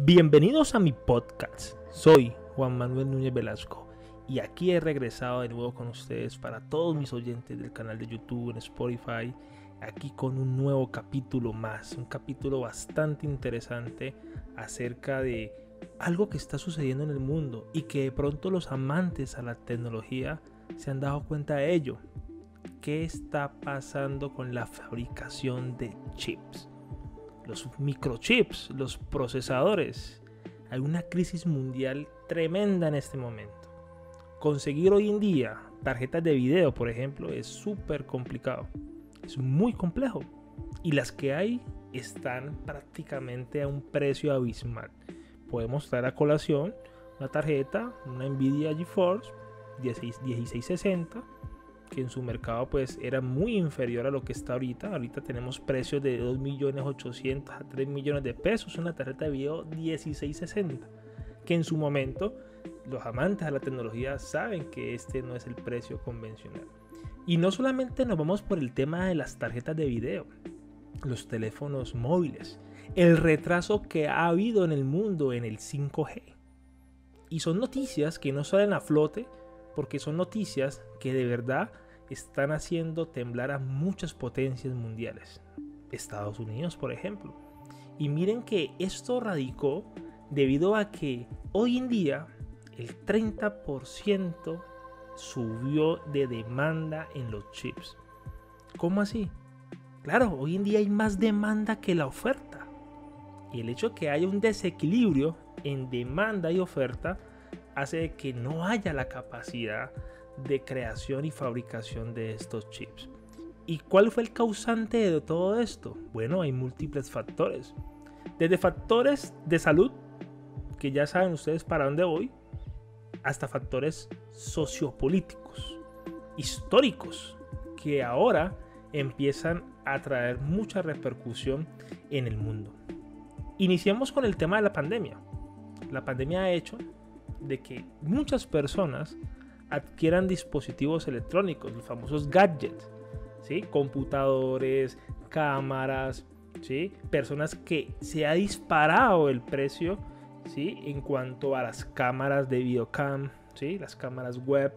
Bienvenidos a mi podcast. Soy Juan Manuel Núñez Velasco y aquí he regresado de nuevo con ustedes para todos mis oyentes del canal de YouTube, en Spotify, aquí con un nuevo capítulo más, un capítulo bastante interesante acerca de algo que está sucediendo en el mundo y que de pronto los amantes a la tecnología se han dado cuenta de ello. ¿Qué está pasando con la fabricación de chips? Los microchips, los procesadores. Hay una crisis mundial tremenda en este momento. Conseguir hoy en día tarjetas de video, por ejemplo, es súper complicado. Es muy complejo. Y las que hay están prácticamente a un precio abismal. Podemos traer a colación una tarjeta, una Nvidia GeForce 1660, que en su mercado pues era muy inferior a lo que está ahorita. Ahorita tenemos precios de 2.800.000 a 3 millones de pesos una tarjeta de video 1660, que en su momento los amantes de la tecnología saben que este no es el precio convencional. Y no solamente nos vamos por el tema de las tarjetas de video, los teléfonos móviles, el retraso que ha habido en el mundo en el 5G. Y son noticias que no salen a flote porque son noticias que de verdad están haciendo temblar a muchas potencias mundiales. Estados Unidos, por ejemplo. Y miren que esto radicó debido a que hoy en día el 30% subió de demanda en los chips. ¿Cómo así? Claro, hoy en día hay más demanda que la oferta. Y el hecho de que haya un desequilibrio en demanda y oferta hace que no haya la capacidad de creación y fabricación de estos chips. ¿Y cuál fue el causante de todo esto? Bueno, hay múltiples factores. Desde factores de salud, que ya saben ustedes para dónde voy, hasta factores sociopolíticos, históricos, que ahora empiezan a traer mucha repercusión en el mundo. Iniciamos con el tema de la pandemia. La pandemia ha hecho de que muchas personas adquieran dispositivos electrónicos, los famosos gadgets, ¿sí? Computadores, cámaras, ¿sí? Personas que se ha disparado el precio, ¿sí? En cuanto a las cámaras de videocam, ¿sí? Las cámaras web,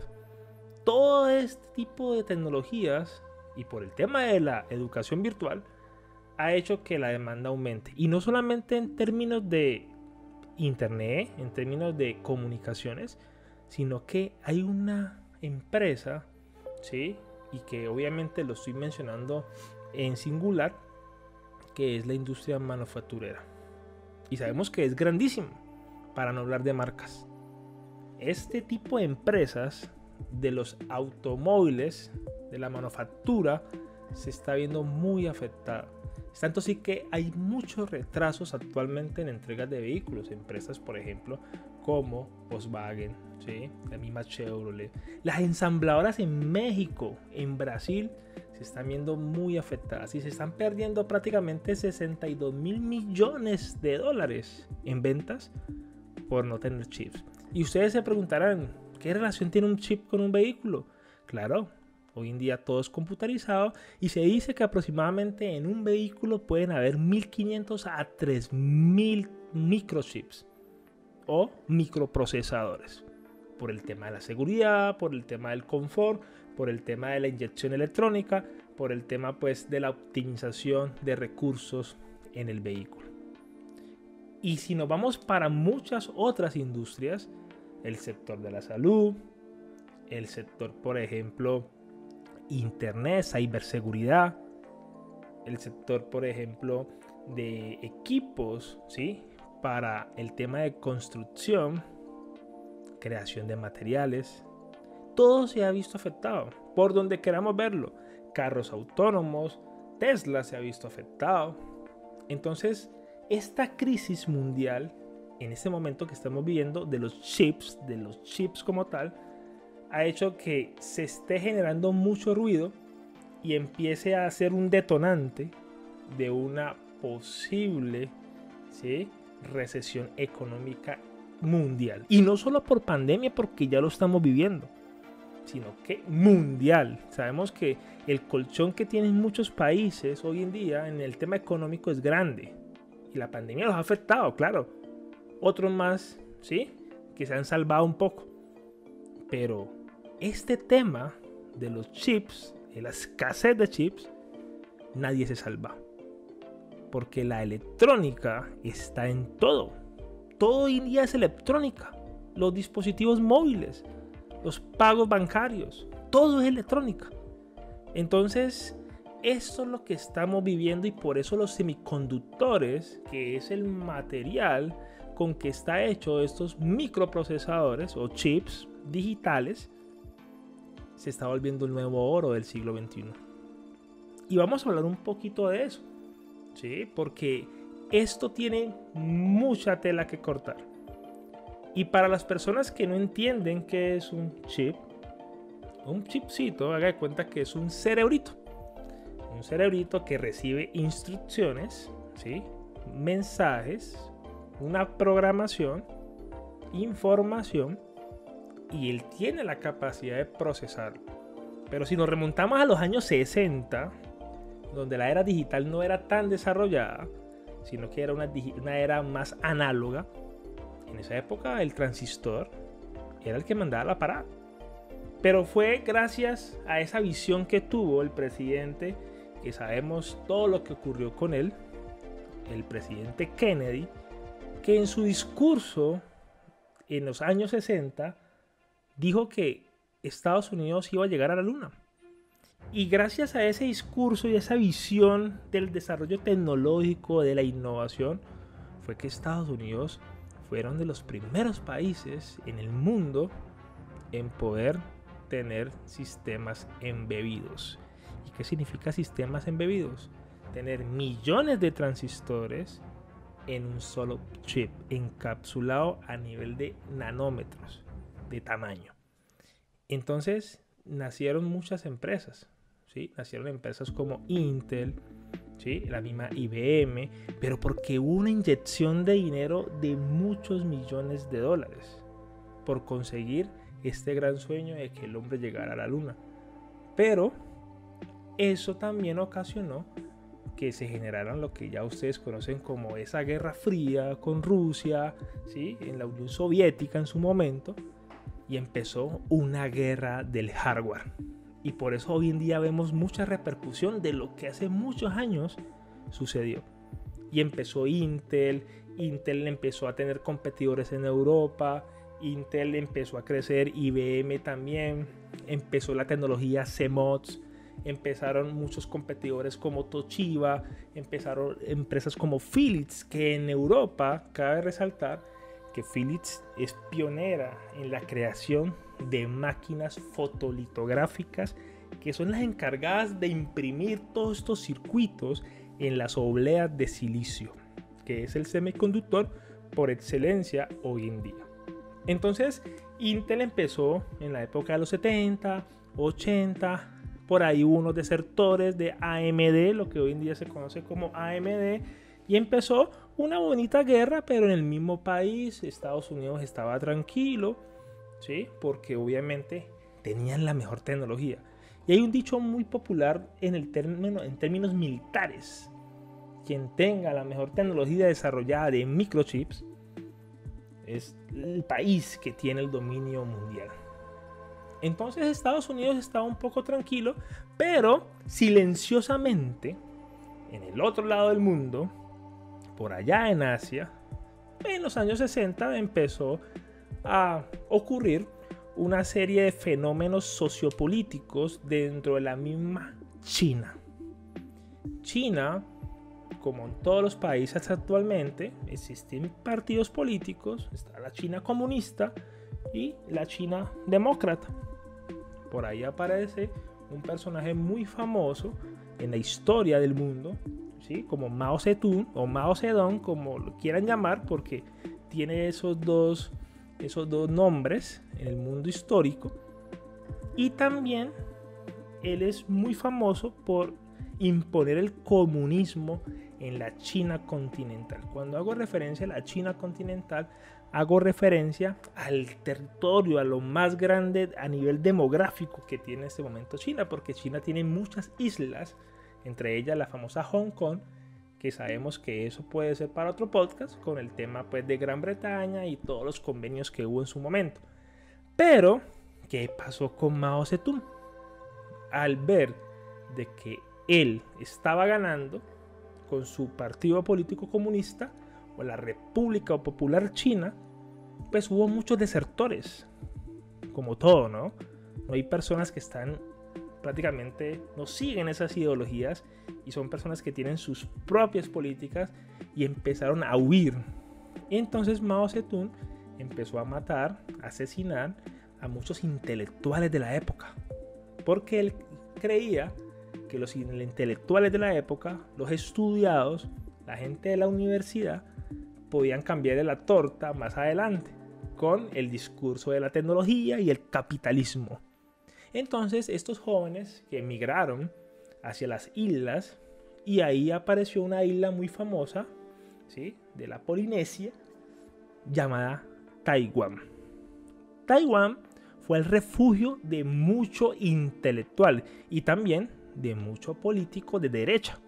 todo este tipo de tecnologías, y por el tema de la educación virtual ha hecho que la demanda aumente, y no solamente en términos de internet, en términos de comunicaciones, sino que hay una empresa, ¿sí? Y que obviamente lo estoy mencionando en singular, que es la industria manufacturera. Y sabemos que es grandísimo, para no hablar de marcas. Este tipo de empresas de los automóviles, de la manufactura, se está viendo muy afectada. Tanto así que hay muchos retrasos actualmente en entregas de vehículos. Empresas, por ejemplo, como Volkswagen, ¿sí? La misma Chevrolet. Las ensambladoras en México, en Brasil, se están viendo muy afectadas y se están perdiendo prácticamente 62.000 millones de dólares en ventas por no tener chips. Y ustedes se preguntarán, ¿qué relación tiene un chip con un vehículo? Claro. Hoy en día todo es computarizado y se dice que aproximadamente en un vehículo pueden haber 1.500 a 3.000 microchips o microprocesadores. Por el tema de la seguridad, por el tema del confort, por el tema de la inyección electrónica, por el tema pues de la optimización de recursos en el vehículo. Y si nos vamos para muchas otras industrias, el sector de la salud, el sector por ejemplo internet, ciberseguridad, el sector, por ejemplo, de equipos, ¿sí? Para el tema de construcción, creación de materiales, todo se ha visto afectado, por donde queramos verlo. Carros autónomos, Tesla se ha visto afectado. Entonces, esta crisis mundial, en este momento que estamos viviendo, de los chips como tal, ha hecho que se esté generando mucho ruido y empiece a ser un detonante de una posible, ¿sí? Recesión económica mundial. Y no solo por pandemia, porque ya lo estamos viviendo, sino que mundial. Sabemos que el colchón que tienen muchos países hoy en día en el tema económico es grande. Y la pandemia los ha afectado, claro. otros más, ¿sí? Que se han salvado un poco. Pero este tema de los chips, de la escasez de chips, nadie se salva. Porque la electrónica está en todo. Todo hoy en día es electrónica. Los dispositivos móviles, los pagos bancarios, todo es electrónica. Entonces, esto es lo que estamos viviendo y por eso los semiconductores, que es el material con que está hecho estos microprocesadores o chips digitales, se está volviendo el nuevo oro del siglo XXI. Y vamos a hablar un poquito de eso, ¿sí? Porque esto tiene mucha tela que cortar. Y para las personas que no entienden qué es un chipcito, haga de cuenta que es un cerebrito. Un cerebrito que recibe instrucciones, ¿sí? Mensajes, una programación, información, y él tiene la capacidad de procesarlo. Pero si nos remontamos a los años 60, donde la era digital no era tan desarrollada, sino que era una era más análoga, en esa época el transistor era el que mandaba la parada. Pero fue gracias a esa visión que tuvo el presidente, que sabemos todo lo que ocurrió con él, el presidente Kennedy, que en su discurso en los años 60 dijo que Estados Unidos iba a llegar a la luna. Y gracias a ese discurso y esa visión del desarrollo tecnológico, de la innovación, fue que Estados Unidos fueron de los primeros países en el mundo en poder tener sistemas embebidos. ¿Y qué significa sistemas embebidos? Tener millones de transistores en un solo chip, encapsulado a nivel de nanómetros de tamaño. Entonces nacieron muchas empresas, ¿sí? Nacieron empresas como Intel, ¿sí? La misma IBM, pero porque hubo una inyección de dinero de muchos millones de dólares por conseguir este gran sueño de que el hombre llegara a la luna. Pero eso también ocasionó que se generaran lo que ya ustedes conocen como esa guerra fría con Rusia, ¿sí? En la Unión Soviética en su momento, y empezó una guerra del hardware. Y por eso hoy en día vemos mucha repercusión de lo que hace muchos años sucedió. Y empezó Intel empezó a tener competidores en Europa, Intel empezó a crecer, IBM también, empezó la tecnología CMOS, empezaron muchos competidores como Toshiba, empezaron empresas como Philips, que en Europa, cabe resaltar que Philips es pionera en la creación de máquinas fotolitográficas que son las encargadas de imprimir todos estos circuitos en las obleas de silicio, que es el semiconductor por excelencia hoy en día. Entonces Intel empezó en la época de los 70, 80, por ahí hubo unos desertores de AMD, lo que hoy en día se conoce como AMD, y empezó una bonita guerra, pero en el mismo país. Estados Unidos estaba tranquilo, ¿sí? Porque obviamente tenían la mejor tecnología. Y hay un dicho muy popular en términos militares: quien tenga la mejor tecnología desarrollada de microchips es el país que tiene el dominio mundial. Entonces Estados Unidos estaba un poco tranquilo, pero silenciosamente en el otro lado del mundo, por allá en Asia, en los años 60 empezó a ocurrir una serie de fenómenos sociopolíticos dentro de la misma China. China, como en todos los países actualmente, existen partidos políticos. Está la China comunista y la China demócrata. Por ahí aparece un personaje muy famoso en la historia del mundo, ¿sí? Como Mao Zedong o Mao Zedong, como lo quieran llamar, porque tiene esos dos nombres en el mundo histórico. Y también él es muy famoso por imponer el comunismo en la China continental. Cuando hago referencia a la China continental, hago referencia al territorio, a lo más grande a nivel demográfico que tiene en este momento China, porque China tiene muchas islas, entre ellas la famosa Hong Kong, que sabemos que eso puede ser para otro podcast, con el tema pues de Gran Bretaña y todos los convenios que hubo en su momento. Pero, ¿qué pasó con Mao Zedong? Al ver de que él estaba ganando con su partido político comunista o la República Popular China, pues hubo muchos desertores, como todo, ¿no? No hay personas que están prácticamente, no siguen esas ideologías y son personas que tienen sus propias políticas y empezaron a huir. Entonces Mao Zedong empezó a matar, a asesinar a muchos intelectuales de la época, porque él creía que los intelectuales de la época, los estudiados, la gente de la universidad, podían cambiar la torta más adelante con el discurso de la tecnología y el capitalismo. Entonces estos jóvenes que emigraron hacia las islas, y ahí apareció una isla muy famosa, ¿sí?, de la Polinesia, llamada Taiwán. Taiwán fue el refugio de mucho intelectual y también de mucho político de derecha.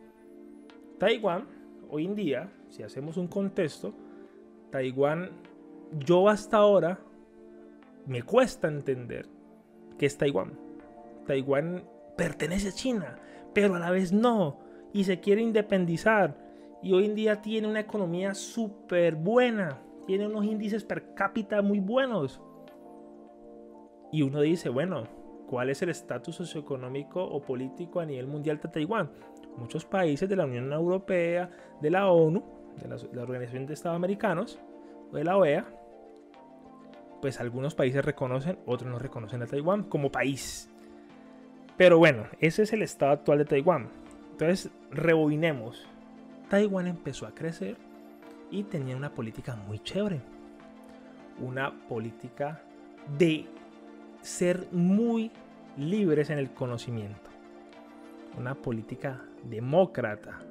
Taiwán, hoy en día, si hacemos un contexto, Taiwán, yo hasta ahora me cuesta entender qué es Taiwán. Taiwán pertenece a China, pero a la vez no, y se quiere independizar, y hoy en día tiene una economía súper buena, tiene unos índices per cápita muy buenos. Y uno dice, bueno, ¿cuál es el estatus socioeconómico o político a nivel mundial de Taiwán? Muchos países de la Unión Europea, de la ONU, de la Organización de Estados Americanos, o de la OEA, pues algunos países reconocen, otros no reconocen a Taiwán como país. Pero bueno, ese es el estado actual de Taiwán. Entonces, rebobinemos. Taiwán empezó a crecer y tenía una política muy chévere. Una política de ser muy libres en el conocimiento. Una política demócrata,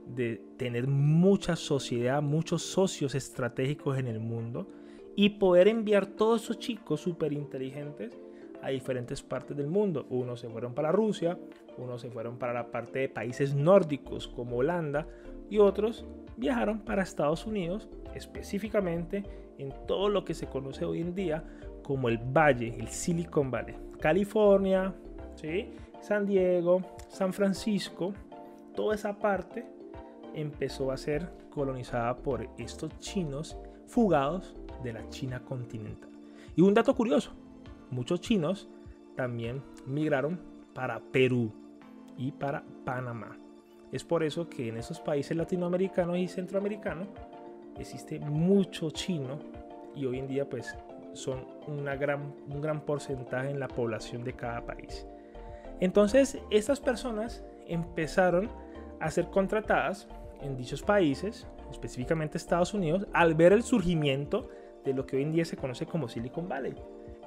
de tener mucha sociedad, muchos socios estratégicos en el mundo y poder enviar todos esos chicos súper inteligentes a diferentes partes del mundo. Unos se fueron para Rusia, unos se fueron para la parte de países nórdicos como Holanda y otros viajaron para Estados Unidos, específicamente en todo lo que se conoce hoy en día como el Valle, el Silicon Valley, California, ¿sí?, San Diego, San Francisco, toda esa parte empezó a ser colonizada por estos chinos fugados de la China continental. Y un dato curioso, muchos chinos también migraron para Perú y para Panamá. Es por eso que en esos países latinoamericanos y centroamericanos existe mucho chino y hoy en día pues son un gran porcentaje en la población de cada país. Entonces estas personas empezaron a ser contratadas en dichos países, específicamente Estados Unidos, al ver el surgimiento de lo que hoy en día se conoce como Silicon Valley.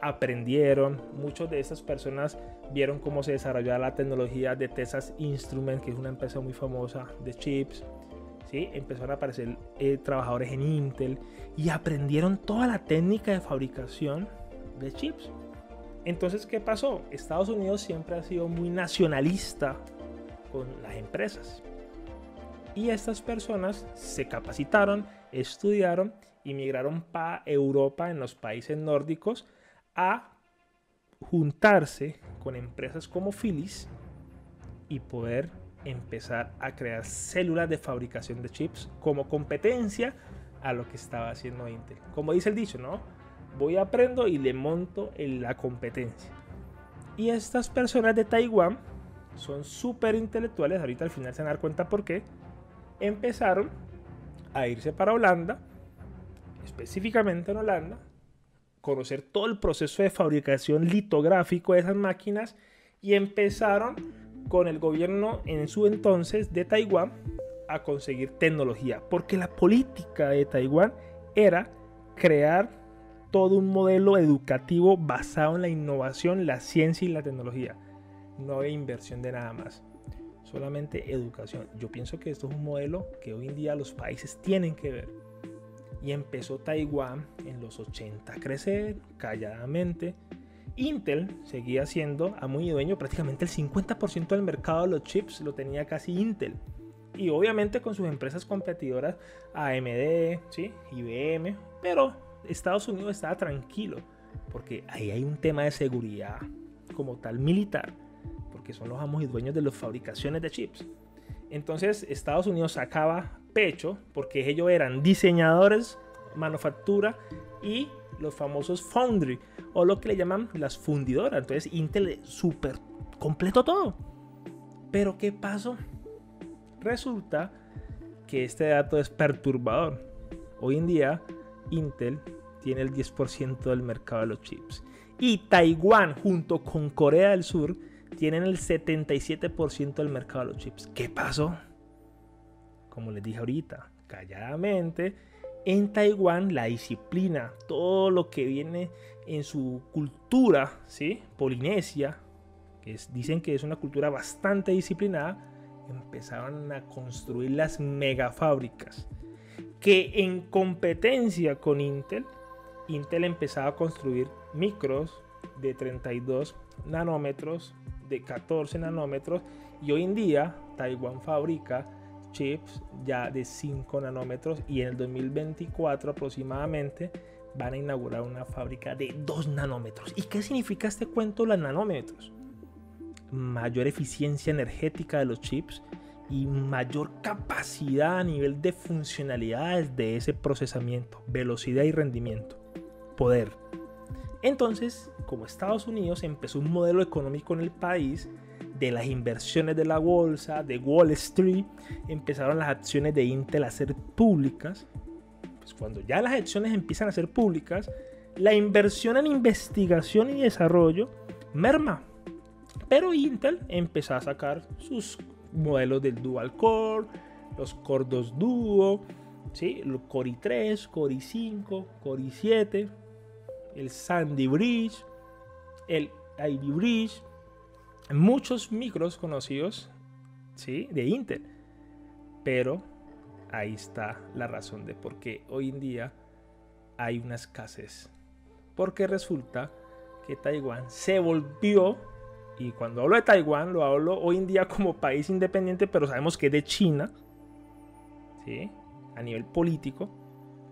Aprendieron, muchas de estas personas vieron cómo se desarrollaba la tecnología de Texas Instruments, que es una empresa muy famosa de chips, ¿sí? Empezaron a aparecer trabajadores en Intel y aprendieron toda la técnica de fabricación de chips. Entonces, ¿qué pasó? Estados Unidos siempre ha sido muy nacionalista con las empresas. Y estas personas se capacitaron, estudiaron y migraron para Europa, en los países nórdicos, a juntarse con empresas como Philips y poder empezar a crear células de fabricación de chips como competencia a lo que estaba haciendo Intel. Como dice el dicho, ¿no? Voy, aprendo y le monto en la competencia. Y estas personas de Taiwán son súper intelectuales, ahorita al final se van a dar cuenta por qué. Empezaron a irse para Holanda, específicamente en Holanda, conocer todo el proceso de fabricación litográfico de esas máquinas y empezaron con el gobierno en su entonces de Taiwán a conseguir tecnología, porque la política de Taiwán era crear todo un modelo educativo basado en la innovación, la ciencia y la tecnología. No había inversión de nada más, solamente educación. Yo pienso que esto es un modelo que hoy en día los países tienen que ver. Y empezó Taiwán en los 80 a crecer calladamente. Intel seguía siendo amo y dueño, prácticamente el 50% del mercado de los chips lo tenía casi Intel. Y obviamente con sus empresas competidoras, AMD, ¿sí? IBM, pero Estados Unidos estaba tranquilo, porque ahí hay un tema de seguridad como tal militar, porque son los amos y dueños de las fabricaciones de chips. Entonces Estados Unidos sacaba pecho porque ellos eran diseñadores, manufactura y los famosos foundry, o lo que le llaman las fundidoras. Entonces Intel súper completo todo. Pero ¿qué pasó? Resulta que este dato es perturbador. Hoy en día Intel tiene el 10% del mercado de los chips. Y Taiwán junto con Corea del Sur tienen el 77% del mercado de los chips. ¿Qué pasó? Como les dije ahorita, calladamente, en Taiwán la disciplina, todo lo que viene en su cultura, ¿sí? Polinesia, dicen que es una cultura bastante disciplinada, empezaron a construir las megafábricas. Que en competencia con Intel empezaba a construir micros de 32 nanómetros, de 14 nanómetros, y hoy en día Taiwán fabrica chips ya de 5 nanómetros y en el 2024 aproximadamente van a inaugurar una fábrica de 2 nanómetros. ¿Y qué significa este cuento de los nanómetros? Mayor eficiencia energética de los chips y mayor capacidad a nivel de funcionalidades de ese procesamiento, velocidad y rendimiento, poder. Entonces, como Estados Unidos empezó un modelo económico en el país, de las inversiones de la bolsa, de Wall Street, empezaron las acciones de Intel a ser públicas. Pues cuando ya las acciones empiezan a ser públicas, la inversión en investigación y desarrollo merma. Pero Intel empezó a sacar sus modelos del Dual Core, los Core 2 Duo, ¿sí? El Core i3, Core i5, Core i7, el Sandy Bridge, el Ivy Bridge, muchos micros conocidos, ¿sí? De Intel. Pero ahí está la razón de por qué hoy en día hay una escasez. Porque resulta que Taiwán se volvió, y cuando hablo de Taiwán lo hablo hoy en día como país independiente, pero sabemos que es de China, ¿sí? A nivel político,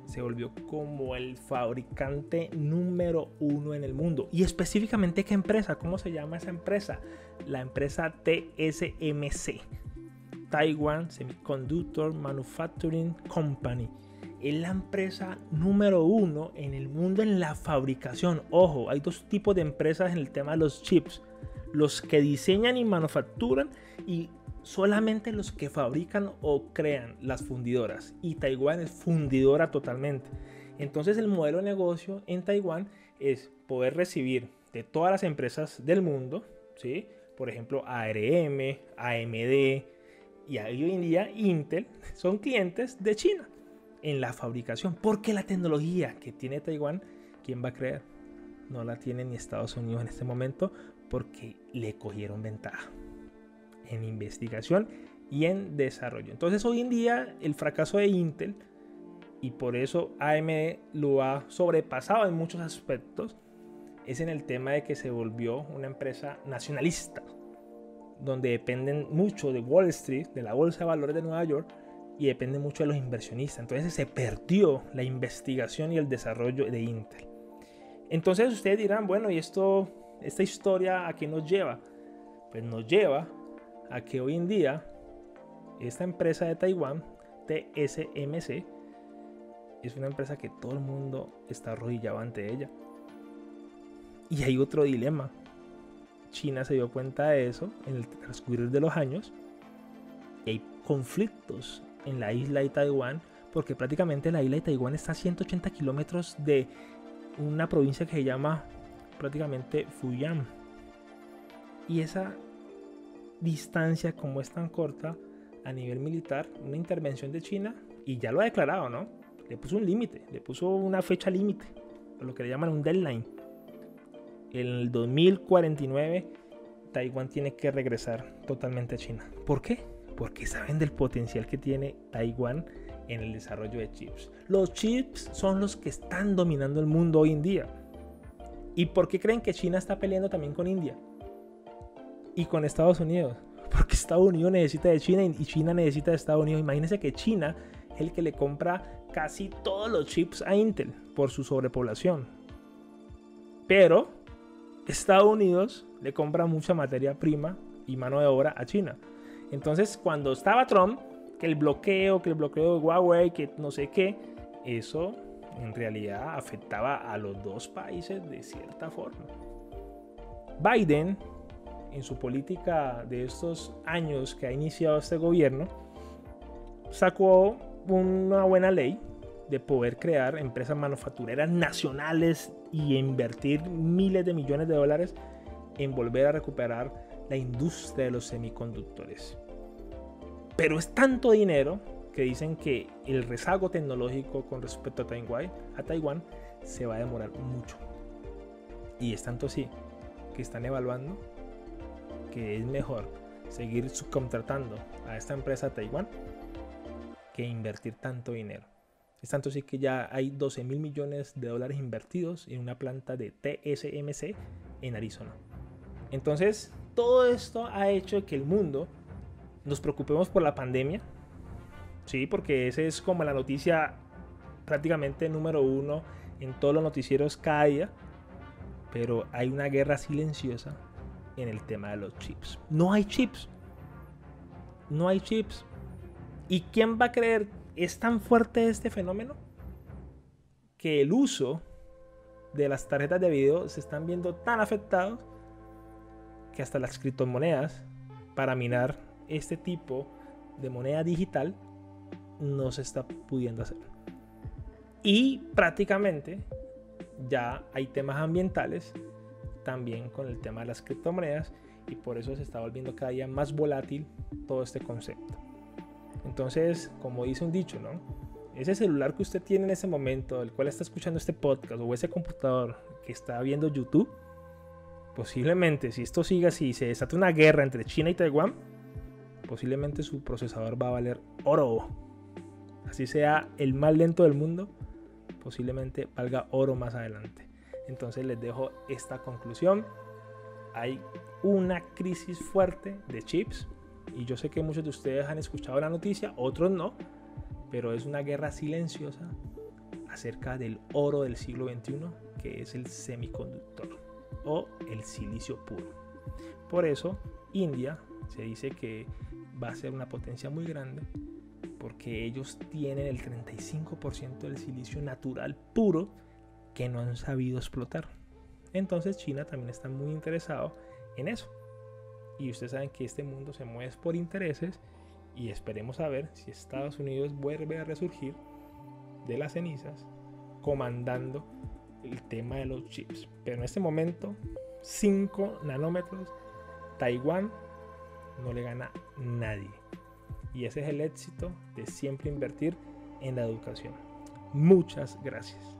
se volvió como el fabricante número 1 en el mundo. Y específicamente, ¿qué empresa? ¿Cómo se llama esa empresa? La empresa TSMC, Taiwan Semiconductor Manufacturing Company. Es la empresa número 1 en el mundo en la fabricación. Ojo, hay dos tipos de empresas en el tema de los chips: los que diseñan y manufacturan, y solamente los que fabrican o crean, las fundidoras. Y Taiwán es fundidora totalmente. Entonces el modelo de negocio en Taiwán es poder recibir de todas las empresas del mundo, ¿sí? Por ejemplo, ARM, AMD y hoy en día Intel son clientes de China en la fabricación, porque la tecnología que tiene Taiwán, ¿quién va a creer? No la tiene ni Estados Unidos en este momento, porque le cogieron ventaja en investigación y en desarrollo. Entonces hoy en día el fracaso de Intel, y por eso AMD lo ha sobrepasado en muchos aspectos, es en el tema de que se volvió una empresa nacionalista, donde dependen mucho de Wall Street, de la bolsa de valores de Nueva York, y depende mucho de los inversionistas. Entonces se perdió la investigación y el desarrollo de Intel. Entonces ustedes dirán, bueno, ¿y esta historia a qué nos lleva? Pues nos lleva a que hoy en día esta empresa de Taiwán, TSMC, es una empresa que todo el mundo está arrodillado ante ella. Y hay otro dilema. China se dio cuenta de eso en el transcurrir de los años, y hay conflictos en la isla de Taiwán, porque prácticamente la isla de Taiwán está a 180 kilómetros de una provincia que se llama prácticamente Fujian. Y esa distancia, como es tan corta a nivel militar, una intervención de China, y ya lo ha declarado, ¿no? Le puso un límite, le puso una fecha límite, lo que le llaman un deadline. En el 2049 Taiwán tiene que regresar totalmente a China. ¿Por qué? Porque saben del potencial que tiene Taiwán en el desarrollo de chips. Los chips son los que están dominando el mundo hoy en día. ¿Y por qué creen que China está peleando también con India y con Estados Unidos? porque Estados Unidos necesita de China y China necesita de Estados Unidos. Imagínense que China es el que le compra casi todos los chips a Intel por su sobrepoblación. Pero Estados Unidos le compra mucha materia prima y mano de obra a China. Entonces, cuando estaba Trump, que el bloqueo de Huawei, que no sé qué, eso en realidad afectaba a los dos países de cierta forma. Biden, en su política de estos años que ha iniciado este gobierno, sacó una buena ley de poder crear empresas manufactureras nacionales y invertir miles de millones de dólares en volver a recuperar la industria de los semiconductores. Pero es tanto dinero que dicen que el rezago tecnológico con respecto a Taiwán se va a demorar mucho. Y es tanto así que están evaluando que es mejor seguir subcontratando a esta empresa Taiwán que invertir tanto dinero. Es tanto así que ya hay 12 mil millones de dólares invertidos en una planta de TSMC en Arizona. Entonces, todo esto ha hecho que el mundo nos preocupemos por la pandemia. Sí, porque esa es como la noticia prácticamente número uno en todos los noticieros cada día. Pero hay una guerra silenciosa en el tema de los chips. No hay chips. No hay chips. ¿Y quién va a creer? Es tan fuerte este fenómeno que el uso de las tarjetas de video se están viendo tan afectados que hasta las criptomonedas para minar este tipo de moneda digital no se está pudiendo hacer. Y prácticamente ya hay temas ambientales también con el tema de las criptomonedas y por eso se está volviendo cada día más volátil todo este concepto. Entonces, como dice un dicho, ¿no? Ese celular que usted tiene en ese momento, el cual está escuchando este podcast, o ese computador que está viendo YouTube, posiblemente, si esto sigue así, se desata una guerra entre China y Taiwán, posiblemente su procesador va a valer oro. Así sea el más lento del mundo, posiblemente valga oro más adelante. Entonces les dejo esta conclusión. Hay una crisis fuerte de chips. Y yo sé que muchos de ustedes han escuchado la noticia, otros no, pero es una guerra silenciosa acerca del oro del siglo XXI, que es el semiconductor o el silicio puro. Por eso, India se dice que va a ser una potencia muy grande, porque ellos tienen el 35% del silicio natural puro que no han sabido explotar. Entonces, China también está muy interesado en eso. Y ustedes saben que este mundo se mueve por intereses y esperemos a ver si Estados Unidos vuelve a resurgir de las cenizas comandando el tema de los chips. Pero en este momento, 5 nanómetros, Taiwán no le gana a nadie. Y ese es el éxito de siempre invertir en la educación. Muchas gracias.